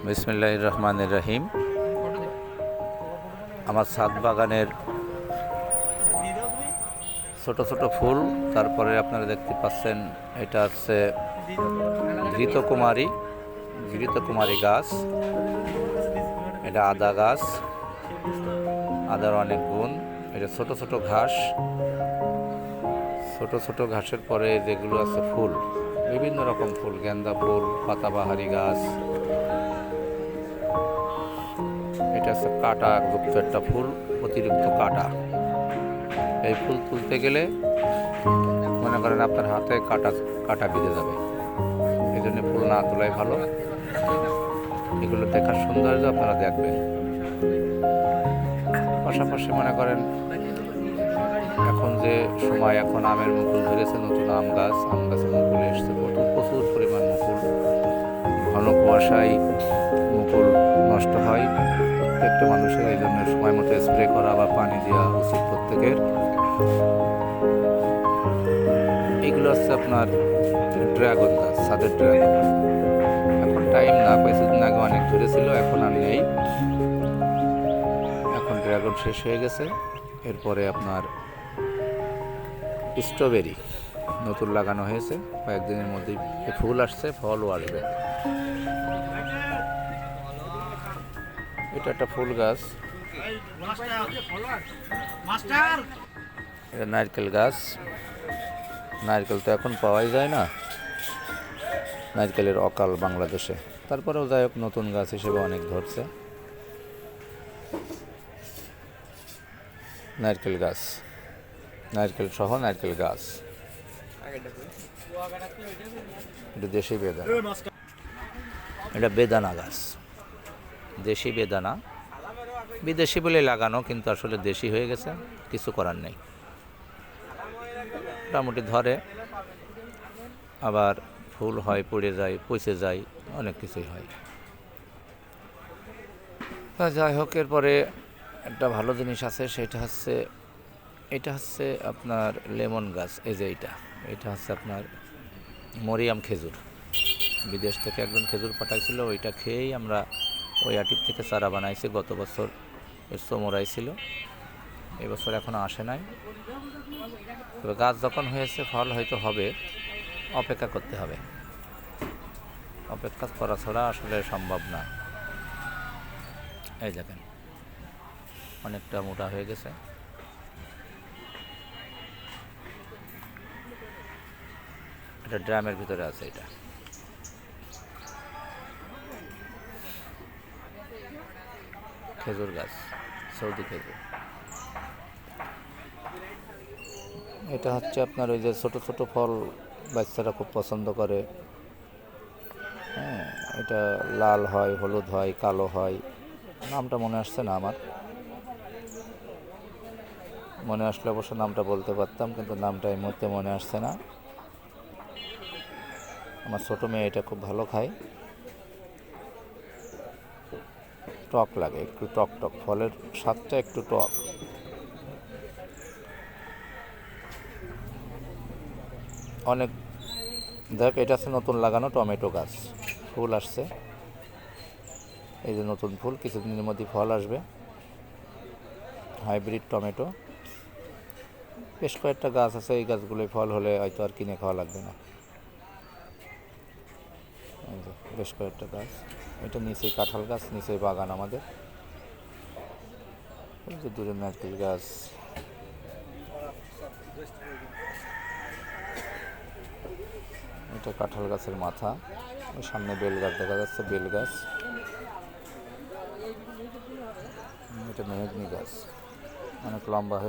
বিসমিল্লাহির রহমানির রহিম। আমার ছাদ বাগানের ছোট ছোট ফুল, তারপরে আপনারা দেখতে পাচ্ছেন এটা হচ্ছে ঘৃতকুমারী গাছ। এটা আদা গাছ, আদার অনেক গুণ। এটা ছোট ছোট ঘাস, ছোট ছোট ঘাসের পরে যেগুলো আছে ফুল, বিভিন্ন রকম ফুল, গেন্দা ফুল, পাতাবাহারি গাছ। এটা হচ্ছে কাটা যুক্ত একটা ফুল, অতিরিক্ত কাটা। এই ফুল তুলতে গেলে মনে করেন আপনার হাতে কাটা কাটা বিঁধে যাবে, এই জন্য ফুল না তোলাই ভালো। এগুলো দেখার সৌন্দর্য আপনারা দেখবেন। পাশাপাশি মনে করেন এখন যে সময়, এখন আমের মুকুল ধরেছে, নতুন আম গাছে মুকুল এসছে, প্রচুর পরিমাণ মুকুল। ঘন কুয়াশায় মুকুল নষ্ট হয়। প্রত্যেকটা মানুষের এই জন্য সময় মতো স্প্রে করা বা পানি দেওয়া উচিত প্রত্যেকের। এগুলো হচ্ছে আপনার ড্রাগন গাছ, ছাদের ড্রাগন। এখন টাইম না, কিছুদিন আগে অনেক ধরেছিল, এখন আর নেই। এখন ড্রাগন শেষ হয়ে গেছে। এরপরে আপনার স্ট্রবেরি নতুন লাগানো হয়েছে, কয়েকদিনের মধ্যেই ফুল আসছে, ফলও আসবে। এটা একটা ফুল গাছ, এটা নারকেল গাছ। নারকেল তো এখন পাওয়াই যায় না, নারকেলের অকাল বাংলাদেশে। তারপরেও যাই হোক, নতুন গাছ হিসেবে অনেক ধরছে। নারকেল গাছ, নারকেল সহ নারকেল গাছ। এটা দেশি বেদানা, এটা বেদানা গাছ, দেশি বেদানা। বিদেশি বলে লাগানো, কিন্তু আসলে দেশি হয়ে গেছে, কিছু করার নেই। মোটামুটি ধরে, আবার ফুল হয়, পড়ে যায়, পচে যায়, অনেক কিছুই হয়। যাই হোক, এরপরে একটা ভালো জিনিস আছে, এটা হচ্ছে আপনার লেমন গাছ। এই যে এটা হচ্ছে আপনার মরিয়াম খেজুর। বিদেশ থেকে একজন খেজুর পাঠাইছিল, ওইটা খেয়েই আমরা ওই আটির থেকে চারা বানাইছি। গত বছর এর চোমরাই ছিল, এবছর এখনও আসে নাই। তবে গাছ যখন হয়েছে, ফল হয়তো হবে, অপেক্ষা করতে হবে। অপেক্ষা করা ছাড়া আসলে সম্ভব না। এই দেখেন, অনেকটা মোটা হয়ে গেছে। এটা ড্রামের ভিতরে আছে। এটা খেজুর গাছ, সৌদি খেজুর। এটা হচ্ছে আপনার ওই যে ছোট ছোট ফল, বাচ্চারা খুব পছন্দ করে। হ্যাঁ, এটা লাল হয়, হলুদ হয়, কালো হয়। নামটা মনে আসছে না আমার, মনে আসলে অবশ্য নামটা বলতে পারতাম, কিন্তু নামটা এই মুহূর্তে মনে আসছে না। আমার ছোটো মেয়ে এটা খুব ভালো খায়। টক লাগে, একটু টক টক, ফলের স্বাদটা একটু টক। অনেক দেখ, এটা আছে নতুন লাগানো টমেটো গাছ, ফুল আসছে। এই যে নতুন ফুল, কিছুদিনের মধ্যে ফল আসবে। Hybrid tomato. বেশ কয়েকটা গাছ আছে, এই গাছগুলোই ফল হলে হয়তো আর কিনে খাওয়া লাগবে না। বেশ কয়েকটা গাছ। এটা নিচে কাঁঠাল গাছ, নিচে বাগান আমাদের। এই যে দূরে নারকেল গাছ। এটা কাঁঠাল গাছের মাথা। ওই সামনে বেল গাছ দেখা যাচ্ছে, বেল গাছ। এটা মেহগনি গাছ, অনেক লম্বা হয়ে